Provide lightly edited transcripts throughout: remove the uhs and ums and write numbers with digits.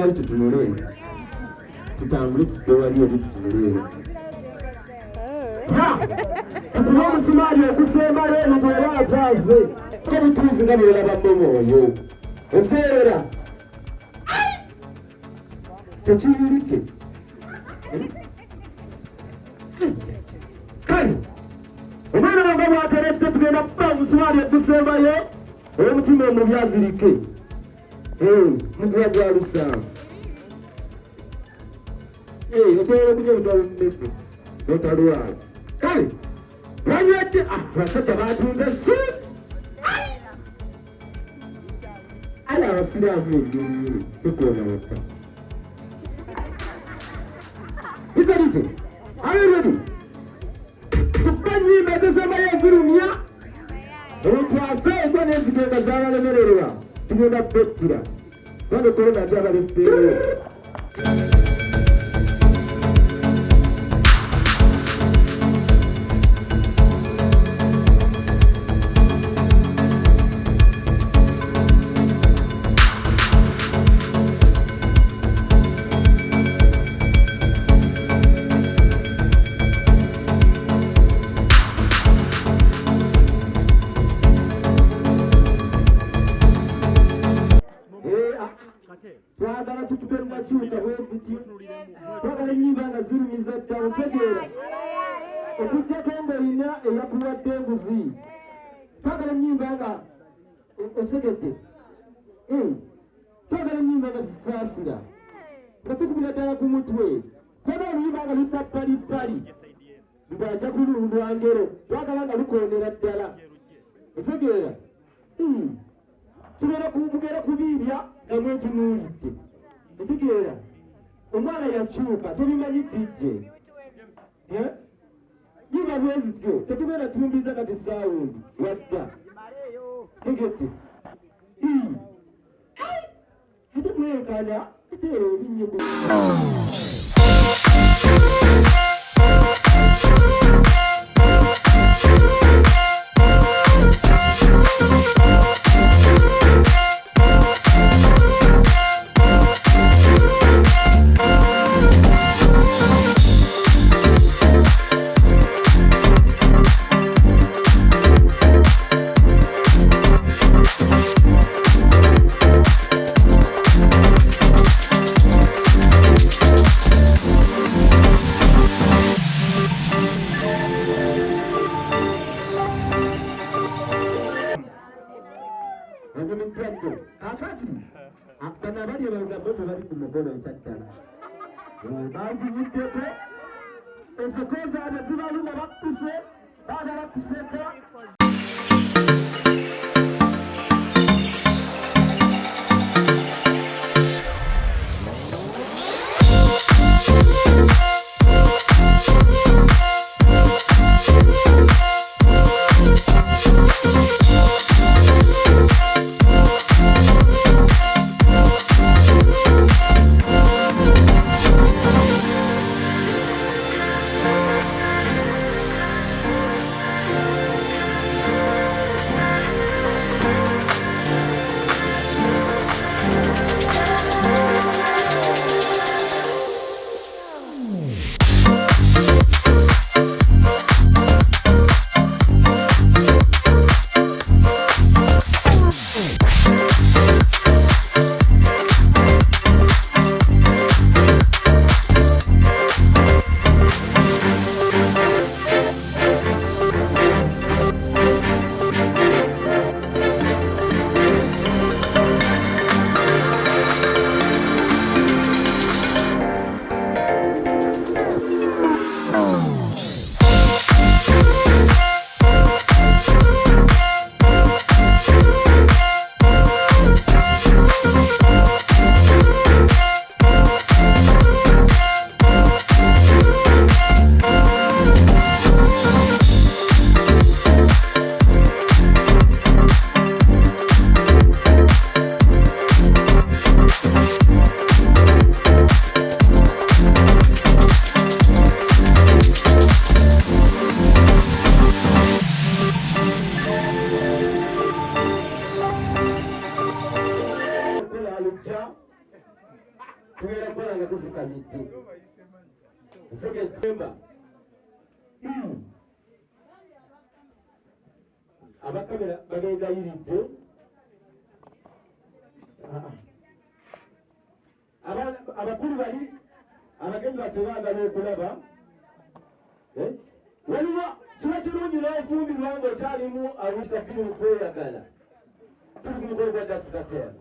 tutambale tutunule. Tutambule tutewali oli tutunule. Tukuwa musumali okusemba leno tuwala atave. Kabituzi nga birala Momo oyo. Oseera. Tekiyirike. Kale. Omwana wange bw'ateredde tugenda kuba omusumali okusembayo. Omutima omubi azirike. Muguwa gwa lusanvu. Osobola okutya obutwala mmese. Notalwala. Kale. Wanywedde abasajja batunze suuti. Ala abasiraamu ennyunyulu tukoona waka. Is that it? Are you ready? Tupanyi mbezesemayo ezirumya. Otwave n'enzigenda zaabalemererwa. Tugenda bettira. Bano korona gyabalesteeyo. Twagala tutuke mumakyuka bweziti. Twagala ennyimba nga zirumiza ddala otegeera. Okuggyako ng'olina eyakuwadde enguzi. Twagala ennyimba nga osegedde. Twagala ennyimba nga zisaasira. Nga tukubira ddala ku mutwe. Twagala oluyimba nga lutappalippali. Ng'ajja kulundwa ngero. Twagala nga lukoonera ddala. Otegeera. Tugenda kubiibya nga mwetunuulidde. Otegeera. Omwana yakyuka tebimanyi dijje. Yiba bwezityo tetugenda tumbiza kati saawundi wadda. Tegedde. Ate mwenkana eteera ebinnyego. Ensekoza abazibaluma bakkuse baagala kuseka. September. Abakamera bagenda yiridde. Abakulu bali abagenyi baffe baagala okulaba. Waliwo kiba kirungi n'ofumbirwa ng'okyalimu abutabbiri mu kweyagala. Tuli ku mukolo gwa Dax Katera.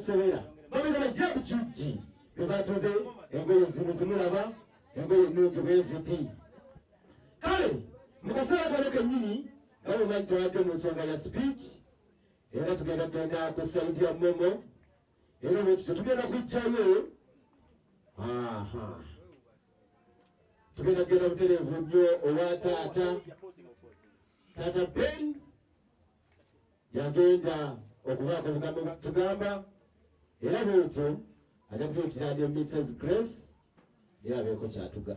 Sobera. Babeza bajabu juji. Bebatuze engoye zimulaba engoye nnungi bweziti. Kale mukaseera kano kennyini baba bantwadde mu nsonga ya speech era tugenda kusaidia Momo era bwekityo tugenda kujjayo tugenda kugenda butereevu nnyo owa taata Beri yagenda okubaako obugambo bwatugamba era bwetyo ajja kutuukira ne Mrs. Grace era abeeko kyatuga.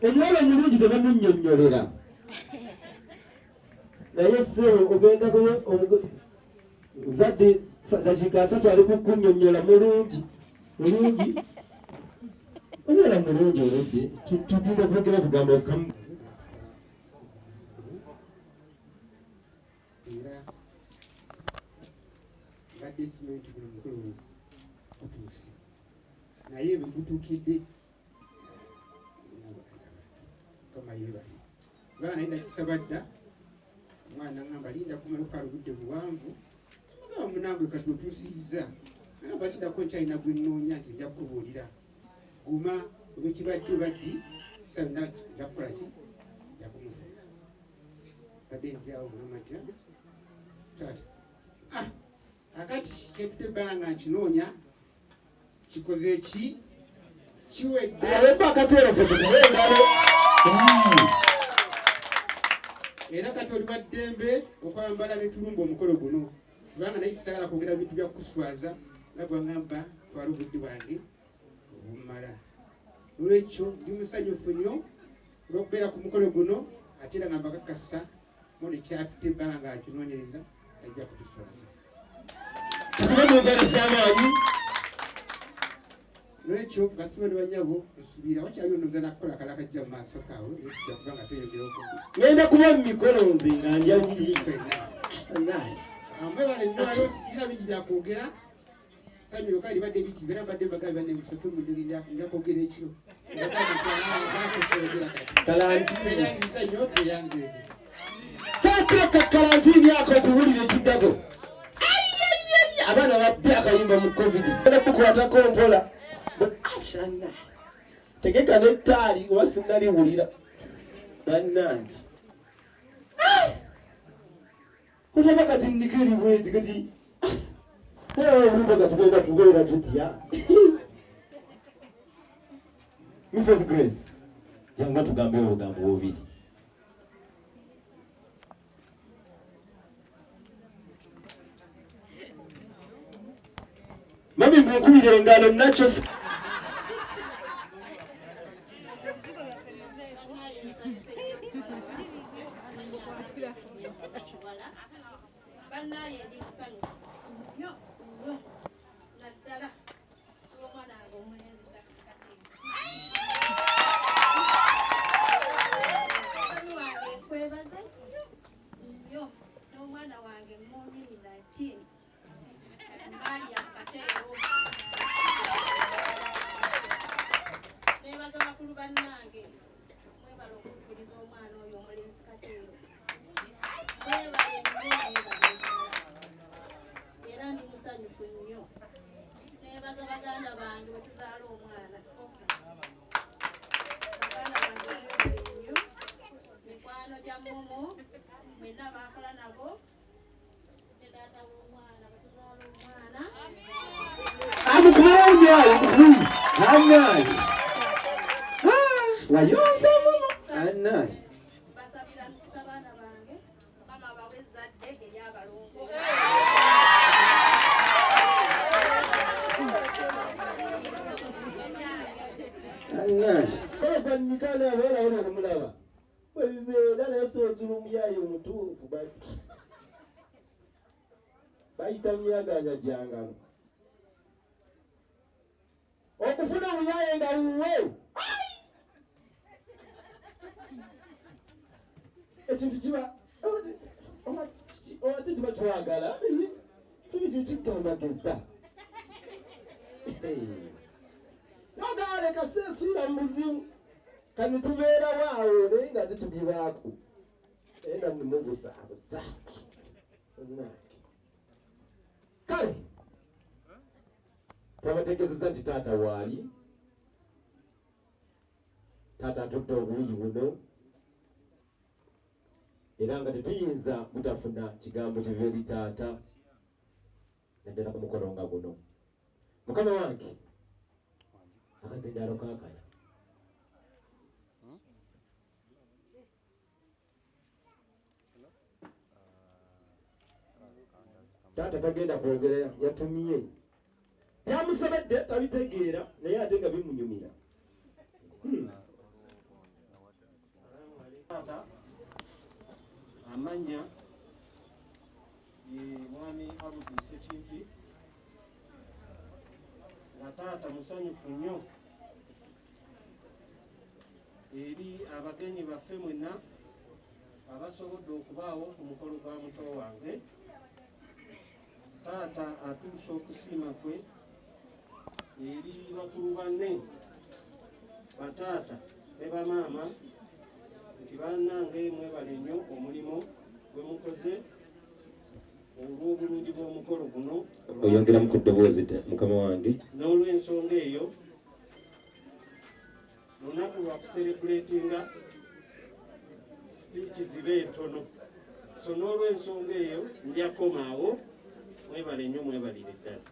Omwana omulungi tebamunnyonnyolera naye ssebo ogenda zadde dakiika 3 ali kukunnyonnyola mulungi omwana mulungi oludde tugenda kwogera kugambo kamu era badde simenti buli mukulu gutuuse naye bwe gutuukidde kama yebali bana enda kisaba dda omwana ngamba linda kumaluka aludde buwanvu ngamba munange katutusizza ngamba linda ko nkyalina gwe nnoonya nti nja kukubuulira guma olwekibadde baddi sanna nja kukola ki nja kumuvuga badde njawo munamatya taata akati kyekute banga nkinoonya kikoze ki kiwedde akatera fe tukuwengalo era kati oli baddembe okwambala netulumba omukolo guno kubanga naye kisagala kwogera bintu bya kuswaza nagwangamba twala obudde bwange obumala olwekyo ndi musanyufu nnyo olwokubeera ku mukolo guno ate era ngamba kakasa mone kyatutte ebbanga nga akinoonyereza ajja kutuswaza tukubamugarisamaanyi lwekyo basibe ne banyabo osubiira wakyali onoza nakukola kala kajja mu maaso kaawe ekijja kuba nga tweyongera okubi ngenda kuba mu mikolo nze nga njawuliikwenna ambebale nnyo waliwo sisira bingi byakwogera sanyulo kali badde biti era badde mbagabi banne musoke mudiri nja kwogera ekiro kalantiiyanziza nnyo teyanzeeko saakireka kalantini ako okuwulira ekiddako abaana babbe akayimba mu covid era bukwatako mpola ashana tegeka nettaali oba sinnaliwulira bannange olaba kati ndikeri bweti kati olumba katugenda kubeera tutya Mrs. Grace jangu tugambe obugambo bubiri mami mbunkubira engalo nakyo Momo, mena bakola nabo. I'm going to wayonsa Momo. Bayita myaganya jangalo okufuna nga wuwe ekintu kiba ati kiba twagala si bintu kigambageza nogaleka sesuula mu buzibu kani tubeera waawo naye nga zitubibaako naye nga mumubuzaabuza omwange kale twabategeezeza nti taata waali taata atudde obuuyi buno era nga tetuyinza butafuna kigambo kiva eri taata naddala ku mukolo nga guno mukama wange akazindaalo kaakala taata tagenda kwogera yatumye byamusabadde tabitegeera naye ate nga bimunyumira amanya ye mwami Abudi Sekimpi nga taata musanyufu nnyo eri abagenyi baffe mwenna abasobodde okubaawo ku mukolo gwa muto wange. Taata atuusa okusiima kwe eri bakulu banne bataata ne bamaama nti bannange mwebale nnyo omulimu gwe mukoze olw'obulungi bw'omukolo guno. oyongeramu ku ddoboozi mukama wange. N'olw'ensonga eyo lunaku lwa kuserebuleetinga sipiiki zibe entono, so n'olw'ensonga eyo nja kukomaawo. Mwebale nnyo mwebalire ddala.